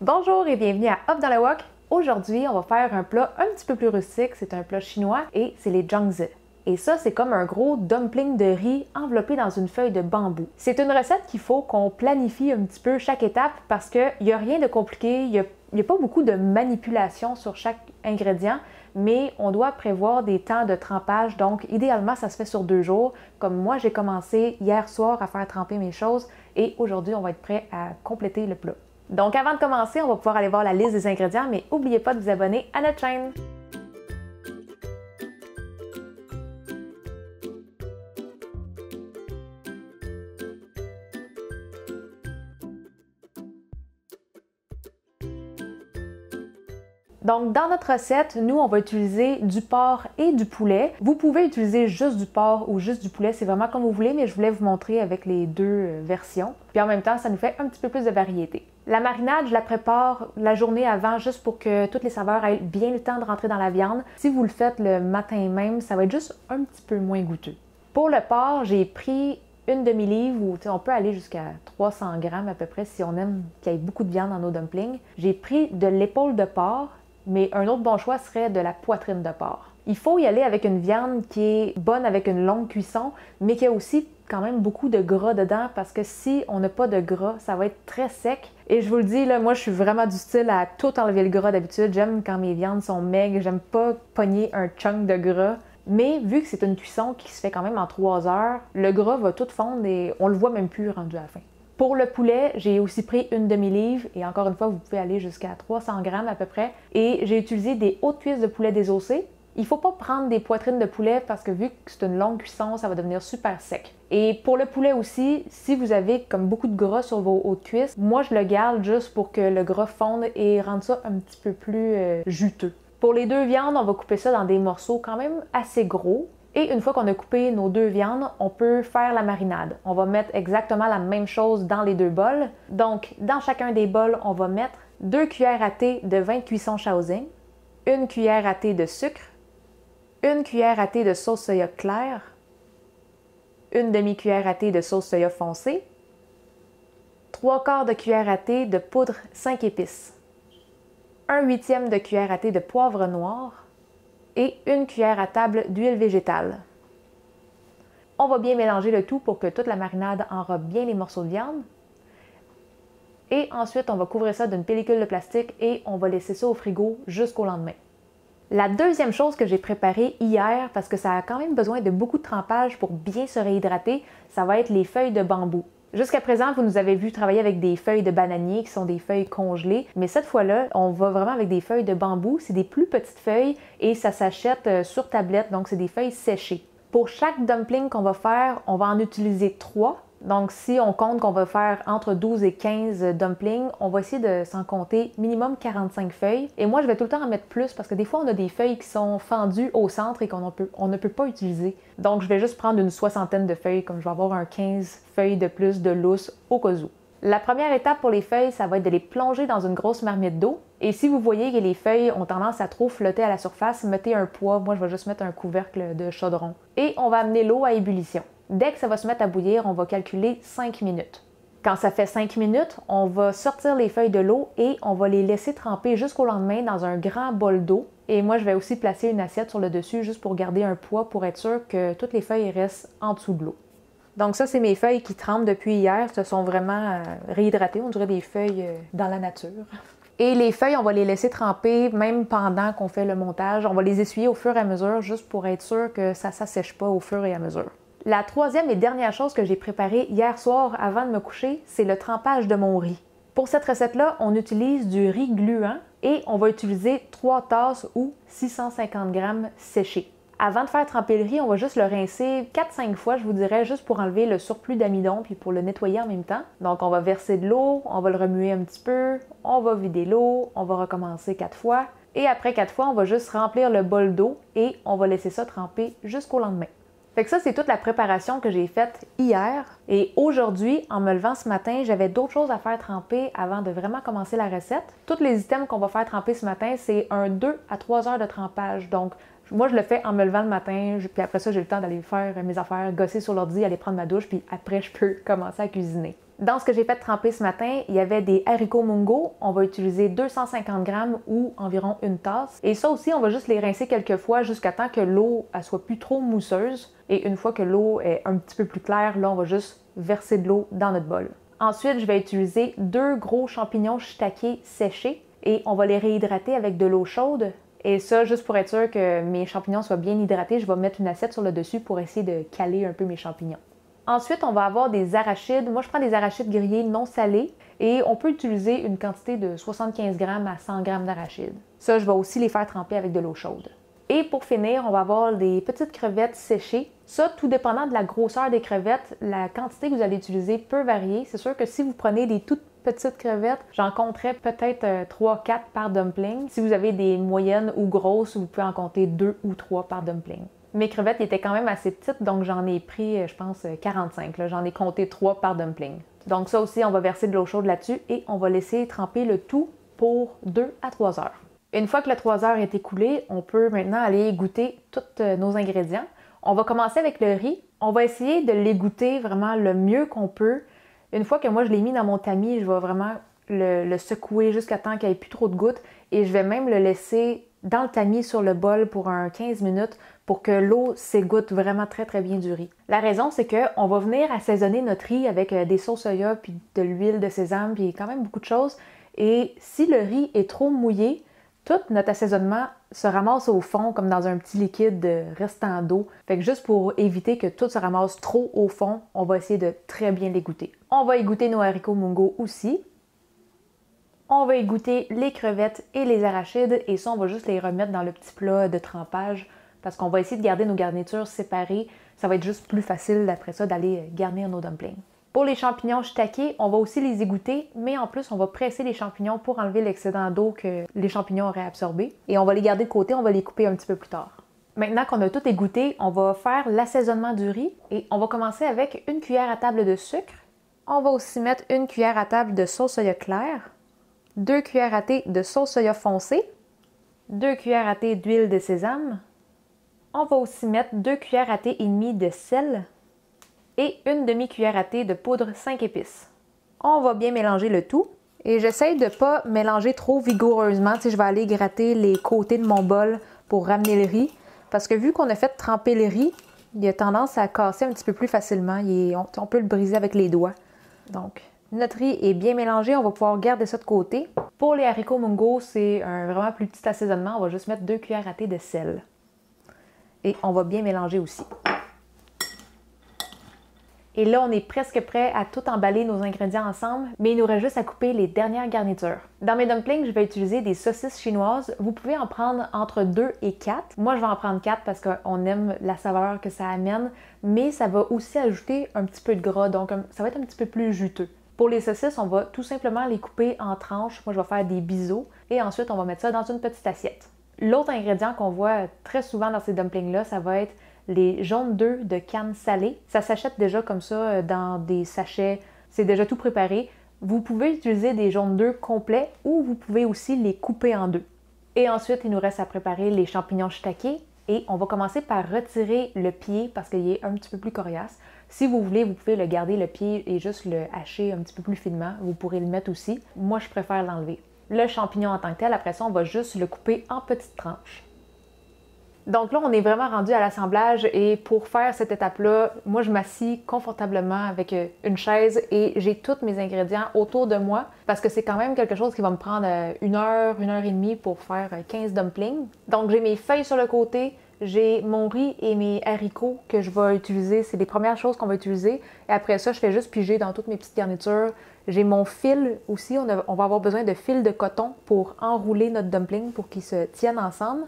Bonjour et bienvenue à Hop dans le Wok. Aujourd'hui, on va faire un plat un petit peu plus rustique. C'est un plat chinois et c'est les zhangzi. Et ça, c'est comme un gros dumpling de riz enveloppé dans une feuille de bambou. C'est une recette qu'il faut qu'on planifie un petit peu chaque étape parce qu'il n'y a rien de compliqué, il n'y a pas beaucoup de manipulation sur chaque ingrédient, mais on doit prévoir des temps de trempage, donc idéalement, ça se fait sur 2 jours. Comme moi, j'ai commencé hier soir à faire tremper mes choses et aujourd'hui, on va être prêt à compléter le plat. Donc avant de commencer, on va pouvoir aller voir la liste des ingrédients, mais n'oubliez pas de vous abonner à notre chaîne. Donc, dans notre recette, nous, on va utiliser du porc et du poulet. Vous pouvez utiliser juste du porc ou juste du poulet, c'est vraiment comme vous voulez, mais je voulais vous montrer avec les deux versions. Puis en même temps, ça nous fait un petit peu plus de variété. La marinade, je la prépare la journée avant juste pour que toutes les saveurs aient bien le temps de rentrer dans la viande. Si vous le faites le matin même, ça va être juste un petit peu moins goûteux. Pour le porc, j'ai pris une demi-livre ou on peut aller jusqu'à 300 grammes à peu près si on aime qu'il y ait beaucoup de viande dans nos dumplings. J'ai pris de l'épaule de porc, mais un autre bon choix serait de la poitrine de porc. Il faut y aller avec une viande qui est bonne avec une longue cuisson, mais qui a aussi quand même beaucoup de gras dedans parce que si on n'a pas de gras, ça va être très sec. Et je vous le dis, là, moi je suis vraiment du style à tout enlever le gras d'habitude. J'aime quand mes viandes sont maigres, j'aime pas pogner un chunk de gras. Mais vu que c'est une cuisson qui se fait quand même en 3 heures, le gras va tout fondre et on le voit même plus rendu à la fin. Pour le poulet, j'ai aussi pris une demi-livre et encore une fois, vous pouvez aller jusqu'à 300 grammes à peu près. Et j'ai utilisé des hautes cuisses de poulet désossées. Il ne faut pas prendre des poitrines de poulet parce que vu que c'est une longue cuisson, ça va devenir super sec. Et pour le poulet aussi, si vous avez comme beaucoup de gras sur vos hautes cuisses, moi je le garde juste pour que le gras fonde et rende ça un petit peu plus juteux. Pour les 2 viandes, on va couper ça dans des morceaux quand même assez gros. Et une fois qu'on a coupé nos 2 viandes, on peut faire la marinade. On va mettre exactement la même chose dans les 2 bols. Donc, dans chacun des bols, on va mettre 2 cuillères à thé de vin de cuisson Shaoxing, 1 cuillère à thé de sucre, 1 cuillère à thé de sauce soya claire, 1 demi-cuillère à thé de sauce soya foncée, 3/4 de cuillère à thé de poudre 5 épices, 1/8 de cuillère à thé de poivre noir, et 1 cuillère à table d'huile végétale. On va bien mélanger le tout pour que toute la marinade enrobe bien les morceaux de viande. Et ensuite, on va couvrir ça d'une pellicule de plastique et on va laisser ça au frigo jusqu'au lendemain. La deuxième chose que j'ai préparée hier, parce que ça a quand même besoin de beaucoup de trempage pour bien se réhydrater, ça va être les feuilles de bambou. Jusqu'à présent, vous nous avez vu travailler avec des feuilles de bananier qui sont des feuilles congelées, mais cette fois-là, on va vraiment avec des feuilles de bambou. C'est des plus petites feuilles et ça s'achète sur tablette, donc c'est des feuilles séchées. Pour chaque dumpling qu'on va faire, on va en utiliser 3. Donc si on compte qu'on va faire entre 12 et 15 dumplings, on va essayer de s'en compter minimum 45 feuilles. Et moi, je vais tout le temps en mettre plus parce que des fois, on a des feuilles qui sont fendues au centre et qu'on ne peut pas utiliser. Donc je vais juste prendre une 60aine de feuilles, comme je vais avoir un 15 feuilles de plus de lousse au cas où. La première étape pour les feuilles, ça va être de les plonger dans une grosse marmite d'eau. Et si vous voyez que les feuilles ont tendance à trop flotter à la surface, mettez un poids. Moi, je vais juste mettre un couvercle de chaudron. Et on va amener l'eau à ébullition. Dès que ça va se mettre à bouillir, on va calculer 5 minutes. Quand ça fait 5 minutes, on va sortir les feuilles de l'eau et on va les laisser tremper jusqu'au lendemain dans un grand bol d'eau. Et moi, je vais aussi placer une assiette sur le dessus juste pour garder un poids pour être sûr que toutes les feuilles restent en dessous de l'eau. Donc ça, c'est mes feuilles qui trempent depuis hier. Ce sont vraiment réhydratées. On dirait des feuilles dans la nature. Et les feuilles, on va les laisser tremper même pendant qu'on fait le montage. On va les essuyer au fur et à mesure juste pour être sûr que ça ne s'assèche pas au fur et à mesure. La troisième et dernière chose que j'ai préparée hier soir avant de me coucher, c'est le trempage de mon riz. Pour cette recette-là, on utilise du riz gluant et on va utiliser 3 tasses ou 650 grammes séchés. Avant de faire tremper le riz, on va juste le rincer 4-5 fois, je vous dirais, juste pour enlever le surplus d'amidon puis pour le nettoyer en même temps. Donc on va verser de l'eau, on va le remuer un petit peu, on va vider l'eau, on va recommencer 4 fois. Et après 4 fois, on va juste remplir le bol d'eau et on va laisser ça tremper jusqu'au lendemain. Fait que ça, c'est toute la préparation que j'ai faite hier. Et aujourd'hui, en me levant ce matin, j'avais d'autres choses à faire tremper avant de vraiment commencer la recette. Tous les items qu'on va faire tremper ce matin, c'est un 2 à 3 heures de trempage. Donc, moi, je le fais en me levant le matin, puis après ça, j'ai le temps d'aller faire mes affaires, gosser sur l'ordi, aller prendre ma douche, puis après, je peux commencer à cuisiner. Dans ce que j'ai fait tremper ce matin, il y avait des haricots mungo. On va utiliser 250 grammes ou environ une tasse. Et ça aussi, on va juste les rincer quelques fois jusqu'à temps que l'eau soit plus trop mousseuse. Et une fois que l'eau est un petit peu plus claire, là, on va juste verser de l'eau dans notre bol. Ensuite, je vais utiliser 2 gros champignons shiitake séchés et on va les réhydrater avec de l'eau chaude. Et ça, juste pour être sûr que mes champignons soient bien hydratés, je vais mettre une assiette sur le dessus pour essayer de caler un peu mes champignons. Ensuite, on va avoir des arachides. Moi, je prends des arachides grillés non salés et on peut utiliser une quantité de 75 grammes à 100 grammes d'arachides. Ça, je vais aussi les faire tremper avec de l'eau chaude. Et pour finir, on va avoir des petites crevettes séchées. Ça, tout dépendant de la grosseur des crevettes, la quantité que vous allez utiliser peut varier. C'est sûr que si vous prenez des toutes petites crevettes, j'en compterais peut-être 3-4 par dumpling. Si vous avez des moyennes ou grosses, vous pouvez en compter 2 ou 3 par dumpling. Mes crevettes étaient quand même assez petites, donc j'en ai pris, je pense, 45. J'en ai compté 3 par dumpling. Donc ça aussi, on va verser de l'eau chaude là-dessus et on va laisser tremper le tout pour 2 à 3 heures. Une fois que les 3 heures est écoulée, on peut maintenant aller goûter tous nos ingrédients. On va commencer avec le riz. On va essayer de l'égoutter vraiment le mieux qu'on peut. Une fois que moi je l'ai mis dans mon tamis, je vais vraiment le secouer jusqu'à temps qu'il n'y ait plus trop de gouttes et je vais même le laisser dans le tamis sur le bol pour un 15 minutes pour que l'eau s'égoutte vraiment très bien du riz. La raison, c'est qu'on va venir assaisonner notre riz avec des sauces soya, puis de l'huile de sésame, puis quand même beaucoup de choses. Et si le riz est trop mouillé, tout notre assaisonnement se ramasse au fond comme dans un petit liquide restant d'eau. Fait que juste pour éviter que tout se ramasse trop au fond, on va essayer de très bien l'égoutter. On va égoutter nos haricots mungo aussi. On va égoutter les crevettes et les arachides et ça, on va juste les remettre dans le petit plat de trempage parce qu'on va essayer de garder nos garnitures séparées. Ça va être juste plus facile après ça d'aller garnir nos dumplings. Pour les champignons shiitake, on va aussi les égoutter, mais en plus, on va presser les champignons pour enlever l'excédent d'eau que les champignons auraient absorbé. Et on va les garder de côté, on va les couper un petit peu plus tard. Maintenant qu'on a tout égoutter, on va faire l'assaisonnement du riz et on va commencer avec une cuillère à table de sucre. On va aussi mettre une cuillère à table de sauce soya claire, 2 cuillères à thé de sauce soya foncée, 2 cuillères à thé d'huile de sésame. On va aussi mettre 2 cuillères à thé et demie de sel et une demi-cuillère à thé de poudre 5 épices. On va bien mélanger le tout et j'essaye de ne pas mélanger trop vigoureusement. Tu sais, je vais aller gratter les côtés de mon bol pour ramener le riz parce que vu qu'on a fait tremper le riz, il a tendance à casser un petit peu plus facilement. On peut le briser avec les doigts. Donc, notre riz est bien mélangé, on va pouvoir garder ça de côté. Pour les haricots mungo, c'est un vraiment plus petit assaisonnement. On va juste mettre 2 cuillères à thé de sel. Et on va bien mélanger aussi. Et là, on est presque prêt à tout emballer nos ingrédients ensemble, mais il nous reste juste à couper les dernières garnitures. Dans mes dumplings, je vais utiliser des saucisses chinoises. Vous pouvez en prendre entre 2 et 4. Moi, je vais en prendre 4 parce qu'on aime la saveur que ça amène, mais ça va aussi ajouter un petit peu de gras, donc ça va être un petit peu plus juteux. Pour les saucisses, on va tout simplement les couper en tranches. Moi, je vais faire des biseaux et ensuite, on va mettre ça dans une petite assiette. L'autre ingrédient qu'on voit très souvent dans ces dumplings-là, ça va être les jaunes d'œufs de canne salée. Ça s'achète déjà comme ça dans des sachets. C'est déjà tout préparé. Vous pouvez utiliser des jaunes d'œufs complets ou vous pouvez aussi les couper en deux. Et ensuite, il nous reste à préparer les champignons shiitake. Et on va commencer par retirer le pied parce qu'il est un petit peu plus coriace. Si vous voulez, vous pouvez le garder le pied et juste le hacher un petit peu plus finement. Vous pourrez le mettre aussi. Moi, je préfère l'enlever. Le champignon en tant que tel, après ça, on va juste le couper en petites tranches. Donc là, on est vraiment rendu à l'assemblage et pour faire cette étape-là, moi, je m'assis confortablement avec une chaise et j'ai tous mes ingrédients autour de moi parce que c'est quand même quelque chose qui va me prendre 1 heure, 1 heure et demie pour faire 15 dumplings. Donc, j'ai mes feuilles sur le côté, j'ai mon riz et mes haricots que je vais utiliser. C'est les premières choses qu'on va utiliser. Et après ça, je fais juste piger dans toutes mes petites garnitures. J'ai mon fil aussi. On va avoir besoin de fil de coton pour enrouler notre dumpling pour qu'ils se tiennent ensemble.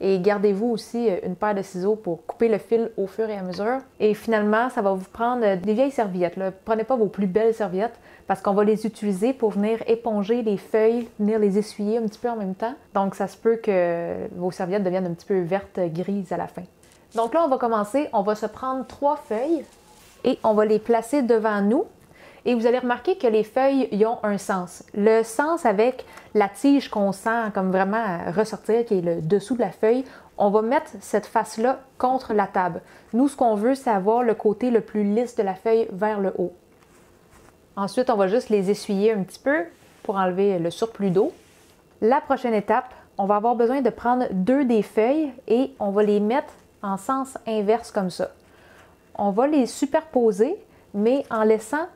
Et gardez-vous aussi une paire de ciseaux pour couper le fil au fur et à mesure. Et finalement, ça va vous prendre des vieilles serviettes. Là. Prenez pas vos plus belles serviettes parce qu'on va les utiliser pour venir éponger les feuilles, venir les essuyer un petit peu en même temps. Donc, ça se peut que vos serviettes deviennent un petit peu vertes, grises à la fin. Donc là, on va commencer. On va se prendre 3 feuilles et on va les placer devant nous. Et vous allez remarquer que les feuilles y ont un sens. Le sens avec la tige qu'on sent comme vraiment ressortir, qui est le dessous de la feuille, on va mettre cette face-là contre la table. Nous, ce qu'on veut, c'est avoir le côté le plus lisse de la feuille vers le haut. Ensuite, on va juste les essuyer un petit peu pour enlever le surplus d'eau. La prochaine étape, on va avoir besoin de prendre 2 des feuilles et on va les mettre en sens inverse comme ça. On va les superposer, mais en laissant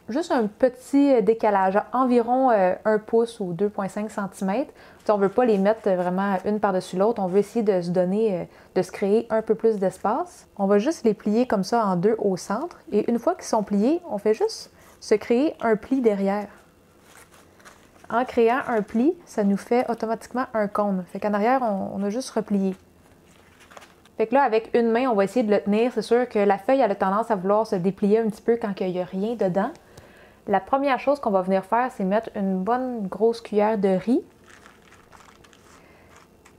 juste un petit décalage, environ 1 pouce ou 2,5 cm. On ne veut pas les mettre vraiment une par-dessus l'autre, on veut essayer de se donner, de se créer un peu plus d'espace. On va juste les plier comme ça en 2 au centre et une fois qu'ils sont pliés, on fait juste se créer un pli derrière. En créant un pli, ça nous fait automatiquement un cône. Fait qu'en arrière, on a juste replié. Fait que là, avec une main, on va essayer de le tenir. C'est sûr que la feuille a tendance à vouloir se déplier un petit peu quand il n'y a rien dedans. La première chose qu'on va venir faire, c'est mettre une bonne grosse cuillère de riz.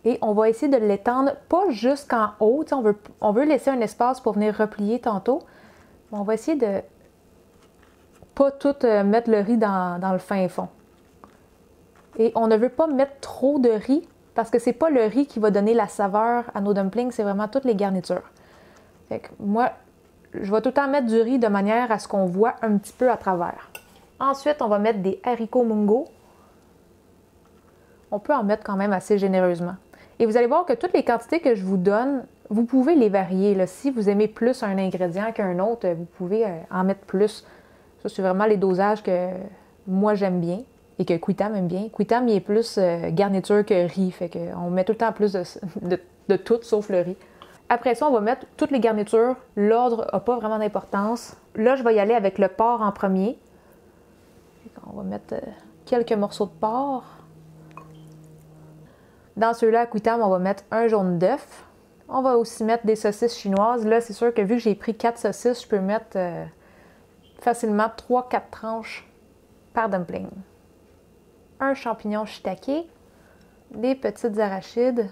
Et on va essayer de l'étendre, pas jusqu'en haut. On veut laisser un espace pour venir replier tantôt. Mais on va essayer de pas tout mettre le riz dans le fin fond. Et on ne veut pas mettre trop de riz parce que c'est pas le riz qui va donner la saveur à nos dumplings, c'est vraiment toutes les garnitures. Fait que moi, je vais tout le temps mettre du riz de manière à ce qu'on voit un petit peu à travers. Ensuite, on va mettre des haricots mungo. On peut en mettre quand même assez généreusement. Et vous allez voir que toutes les quantités que je vous donne, vous pouvez les varier. Là. Si vous aimez plus un ingrédient qu'un autre, vous pouvez en mettre plus. Ça, c'est vraiment les dosages que moi j'aime bien et que Quitam aime bien. Quitam, il est plus garniture que riz. Fait qu'on met tout le temps plus de tout sauf le riz. Après ça, on va mettre toutes les garnitures. L'ordre n'a pas vraiment d'importance. Là, je vais y aller avec le porc en premier. On va mettre quelques morceaux de porc. Dans ceux-là, à Quitam, on va mettre un jaune d'œuf. On va aussi mettre des saucisses chinoises. Là, c'est sûr que vu que j'ai pris 4 saucisses, je peux mettre facilement 3-4 tranches par dumpling. Un champignon shiitake, des petites arachides.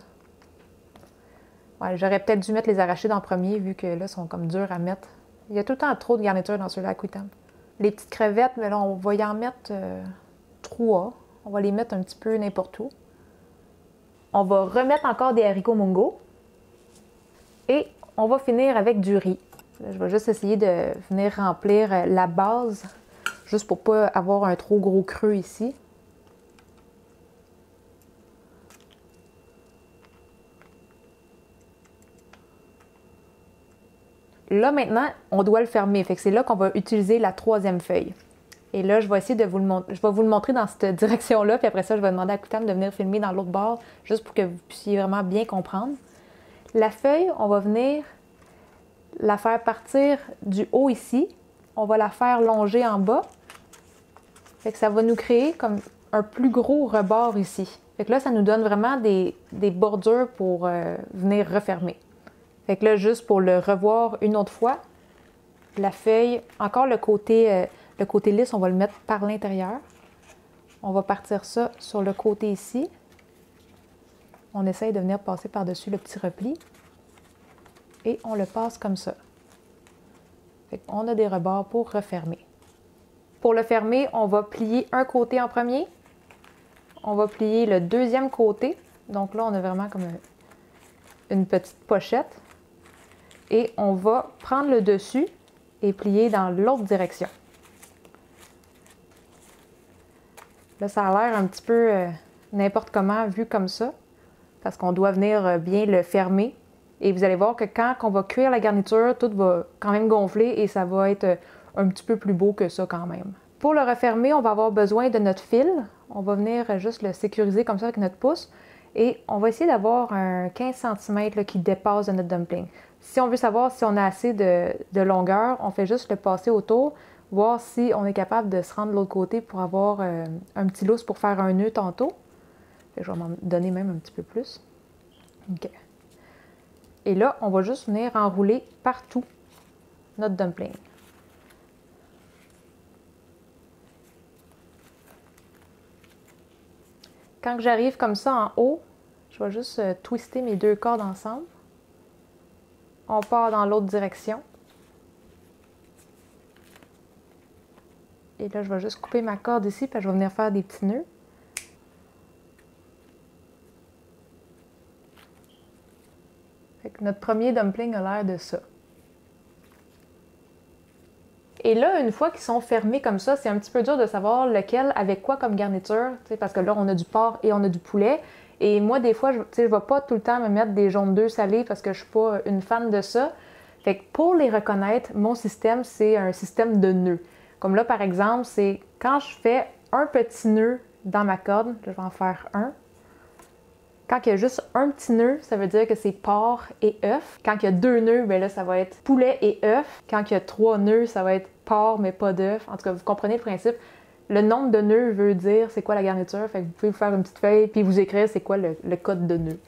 Ouais, j'aurais peut-être dû mettre les arachides en premier, vu que là, ils sont comme durs à mettre. Il y a tout le temps trop de garniture dans ceux-là à Quitam. Les petites crevettes, mais là, on va y en mettre 3. On va les mettre un petit peu n'importe où. On va remettre encore des haricots mungo. Et on va finir avec du riz. Là, je vais juste essayer de venir remplir la base, juste pour ne pas avoir un trop gros creux ici. Là, maintenant, on doit le fermer. Fait que c'est là qu'on va utiliser la 3e feuille. Et là, je vais essayer de vous le montrer. Je vais vous le montrer dans cette direction-là. Puis après ça, je vais demander à Quitam de venir filmer dans l'autre bord, juste pour que vous puissiez vraiment bien comprendre. La feuille, on va venir la faire partir du haut ici. On va la faire longer en bas. Fait que ça va nous créer comme un plus gros rebord ici. Fait que là, ça nous donne vraiment des bordures pour venir refermer. Fait que là, juste pour le revoir une autre fois, la feuille, encore le côté lisse, on va le mettre par l'intérieur. On va partir ça sur le côté ici. On essaye de venir passer par-dessus le petit repli. Et on le passe comme ça. Fait qu'on a des rebords pour refermer. Pour le fermer, on va plier un côté en premier. On va plier le deuxième côté. Donc là, on a vraiment comme une petite pochette. Et on va prendre le dessus et plier dans l'autre direction. Là, ça a l'air un petit peu n'importe comment vu comme ça, parce qu'on doit venir bien le fermer. Et vous allez voir que quand on va cuire la garniture, tout va quand même gonfler et ça va être un petit peu plus beau que ça quand même. Pour le refermer, on va avoir besoin de notre fil. On va venir juste le sécuriser comme ça avec notre pouce. Et on va essayer d'avoir un 15 cm là, qui dépasse de notre dumpling. Si on veut savoir si on a assez de longueur, on fait juste le passer autour, voir si on est capable de se rendre de l'autre côté pour avoir un petit lousse pour faire un nœud tantôt. Je vais m'en donner même un petit peu plus. OK. Et là, on va juste venir enrouler partout notre dumpling. Quand j'arrive comme ça en haut, je vais juste twister mes 2 cordes ensemble. On part dans l'autre direction. Et là, je vais juste couper ma corde ici, puis je vais venir faire des petits nœuds. Fait que notre premier dumpling a l'air de ça. Et là, une fois qu'ils sont fermés comme ça, c'est un petit peu dur de savoir lequel avec quoi comme garniture, parce que là, on a du porc et on a du poulet. Et moi, des fois, je ne vais pas tout le temps me mettre des jaunes d'œufs salés parce que je suis pas une fan de ça. Fait que pour les reconnaître, mon système, c'est un système de nœuds. Comme là, par exemple, c'est quand je fais un petit nœud dans ma corde, je vais en faire un. Quand il y a juste un petit nœud, ça veut dire que c'est porc et œuf. Quand il y a 2 nœuds, bien là, ça va être poulet et œuf. Quand il y a 3 nœuds, ça va être porc mais pas d'œuf. En tout cas, vous comprenez le principe. Le nombre de nœuds veut dire c'est quoi la garniture. Fait que vous pouvez vous faire une petite feuille puis vous écrire c'est quoi le code de nœud.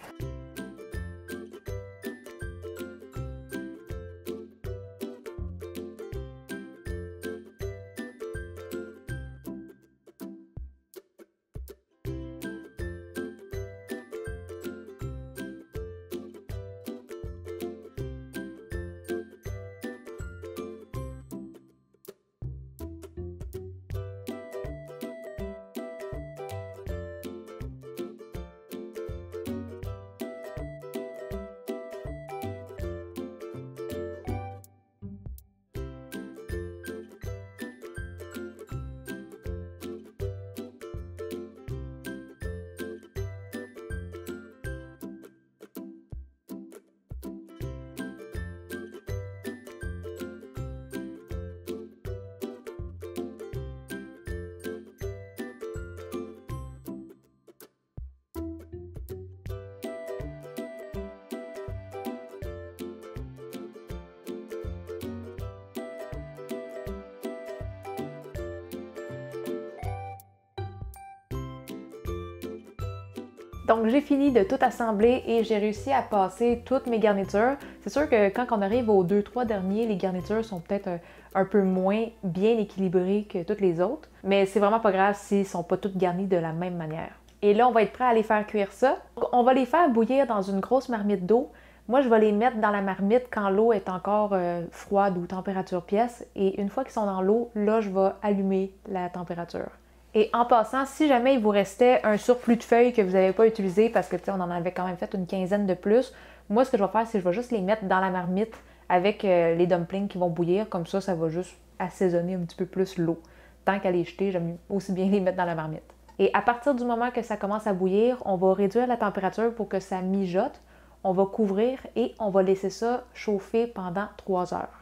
Donc j'ai fini de tout assembler et j'ai réussi à passer toutes mes garnitures. C'est sûr que quand on arrive aux 2-3 derniers, les garnitures sont peut-être un peu moins bien équilibrées que toutes les autres. Mais c'est vraiment pas grave s'ils sont pas toutes garnies de la même manière. Et là, on va être prêt à les faire cuire ça. On va les faire bouillir dans une grosse marmite d'eau. Moi, je vais les mettre dans la marmite quand l'eau est encore froide ou température pièce. Et une fois qu'ils sont dans l'eau, là, je vais allumer la température. Et en passant, si jamais il vous restait un surplus de feuilles que vous n'avez pas utilisé parce que on en avait quand même fait une quinzaine de plus, moi ce que je vais faire, c'est que je vais juste les mettre dans la marmite avec les dumplings qui vont bouillir. Comme ça va juste assaisonner un petit peu plus l'eau. Tant qu'à les jeter, j'aime aussi bien les mettre dans la marmite. Et à partir du moment que ça commence à bouillir, on va réduire la température pour que ça mijote. On va couvrir et on va laisser ça chauffer pendant 3 heures.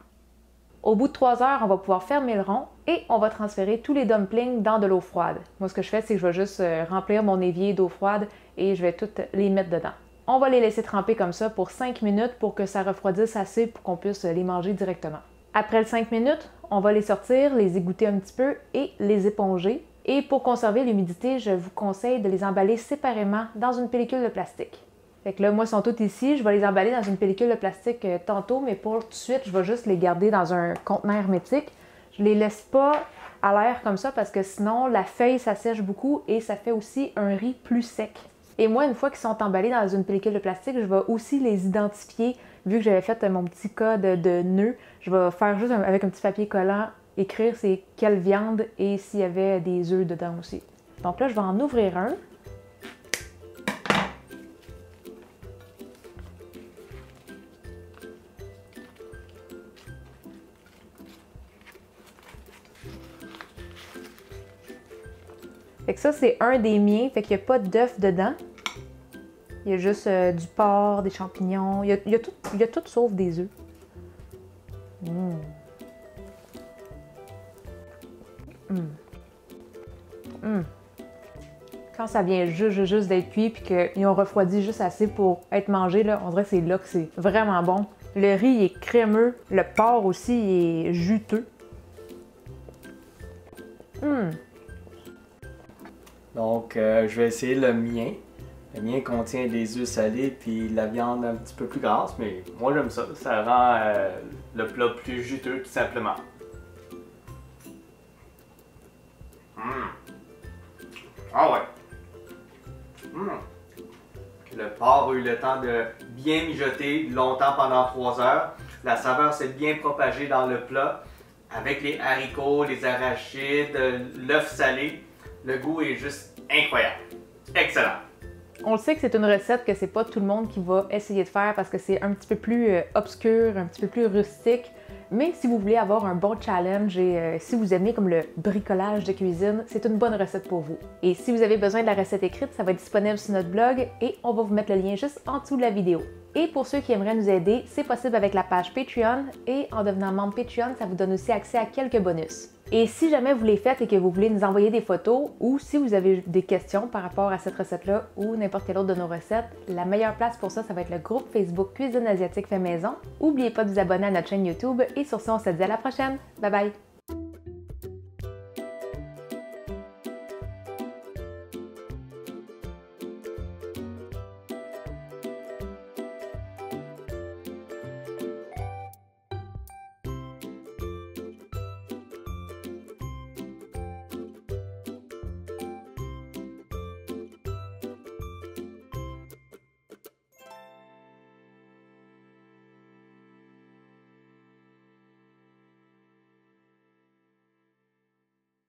Au bout de 3 heures, on va pouvoir fermer le rond et on va transférer tous les dumplings dans de l'eau froide. Moi, ce que je fais, c'est que je vais juste remplir mon évier d'eau froide et je vais toutes les mettre dedans. On va les laisser tremper comme ça pour 5 minutes pour que ça refroidisse assez pour qu'on puisse les manger directement. Après les 5 minutes, on va les sortir, les égoutter un petit peu et les éponger. Et pour conserver l'humidité, je vous conseille de les emballer séparément dans une pellicule de plastique. Fait que là, moi, ils sont tous ici. Je vais les emballer dans une pellicule de plastique tantôt, mais pour tout de suite, je vais juste les garder dans un contenant hermétique. Je les laisse pas à l'air comme ça parce que sinon, la feuille s'assèche beaucoup et ça fait aussi un riz plus sec. Et moi, une fois qu'ils sont emballés dans une pellicule de plastique, je vais aussi les identifier. Vu que j'avais fait mon petit code de nœud, je vais faire juste avec un petit papier collant, écrire c'est quelle viande et s'il y avait des œufs dedans aussi. Donc là, je vais en ouvrir un. Fait que ça, c'est un des miens, fait qu'il n'y a pas d'œuf dedans. Il y a juste du porc, des champignons, il y a tout sauf des œufs. Quand ça vient juste d'être cuit puis qu'ils ont refroidi juste assez pour être mangé, là, on dirait que c'est là que c'est vraiment bon. Le riz est crémeux, le porc aussi est juteux. Donc, je vais essayer le mien. Le mien contient des œufs salés puis la viande un petit peu plus grasse, mais moi j'aime ça. Ça rend le plat plus juteux tout simplement. Ah ouais! Le porc a eu le temps de bien mijoter longtemps pendant 3 heures. La saveur s'est bien propagée dans le plat avec les haricots, les arachides, l'œuf salé. Le goût est juste incroyable. Excellent! On le sait que c'est une recette que c'est pas tout le monde qui va essayer de faire parce que c'est un petit peu plus obscur, un petit peu plus rustique. Mais si vous voulez avoir un bon challenge et si vous aimez comme le bricolage de cuisine, c'est une bonne recette pour vous. Et si vous avez besoin de la recette écrite, ça va être disponible sur notre blog et on va vous mettre le lien juste en dessous de la vidéo. Et pour ceux qui aimeraient nous aider, c'est possible avec la page Patreon et en devenant membre Patreon, ça vous donne aussi accès à quelques bonus. Et si jamais vous les faites et que vous voulez nous envoyer des photos ou si vous avez des questions par rapport à cette recette-là ou n'importe quelle autre de nos recettes, la meilleure place pour ça, ça va être le groupe Facebook Cuisine Asiatique Fait Maison. N'oubliez pas de vous abonner à notre chaîne YouTube et sur ce, on se dit à la prochaine. Bye bye!